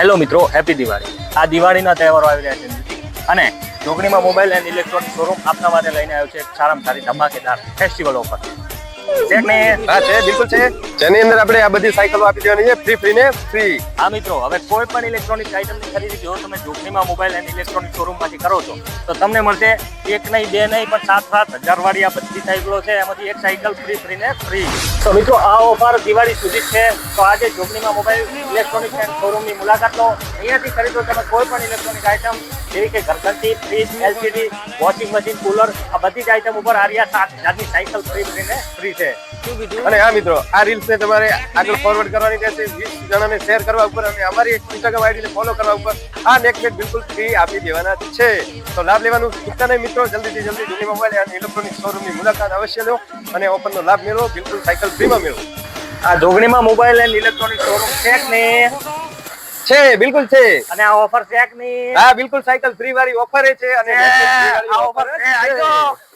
Hello મિત્રો, happy Diwali. આ દિવાળીના તહેવારો આવી રહ્યા છે અને જોગણીમાં મોબાઈલ એન્ડ ઇલેક્ટ્રોનિક શોરૂમ આપના માટે લઈને આવ્યો છે એક સારામાં સારી ધમાકેદાર ફેસ્ટિવલ ઓફર. છે ને? હા છે, બિલકુલ છે. જેની અંદર આપણે આ બધી સાયકલો આપી દેવાની છે ફ્રી ને ફ્રી. હા મિત્રો, હવે કોઈ પણ ઇલેક્ટ્રોનિક આઇટમની ખરીદી જો તમે જોગણીમાં મોબાઈલ એન્ડ ઇલેક્ટ્રોનિક શોરૂમમાંથી કરો છો તો તમને મળશે એક નહીં, બે નહીં, પણ 7,000 વાળી આ બધી સાયકલો છે. એમાંથી એક સાયકલ ફ્રી ને ફ્રી. તો મિત્રો, આ ઓફર દિવાળી સુધી છે. તો આજે જોગણીમાં મોબાઈલ ઇલેક્ટ્રોનિક એન્ડ શોરૂમની મુલાકાત લો. અહીંયાથી ખરીદો તમે કોઈ પણ ઇલેક્ટ્રોનિક આઇટમ જેવી કે ઘરઘંટી, fridge, LCD, washing machine, cooler, આ બધી જ આઇટમ ઉપર આર્યા 7,000ની સાયકલ ફ્રી ને ફ્રી છે. અને હા મિત્રો, આ રીલ્સ ને તમારે આગળ ફોરવર્ડ કરવાની રહેશે, 20 જણાને શેર કરવા ઉપર અને અમારી ઇન્સ્ટાગ્રામ આઈડી ને ફોલો કરવા ઉપર આ નેકલેસ બિલકુલ ફ્રી આપી દેવાના છે. તો લાભ લેવાનું ચૂકતા નહીં મિત્રો. જલ્દીથી જલ્દી જોગણી મોબાઈલ અને ઇલેક્ટ્રોનિક શોરૂમની મુલાકાત અવશ્ય લો અને ઓફરનો લાભ મેળવો. બિલકુલ સાયકલ ફ્રીમાં મેળવો. આ જોગણીમાં મોબાઈલ એન્ડ ઇલેક્ટ્રોનિક શોરૂમ છે કે નહીં? છે, બિલકુલ છે. અને આ ઓફર છે કે નહીં? હા બિલકુલ, સાયકલ ફ્રી વાળી ઓફર છે અને આ ઓફર છે.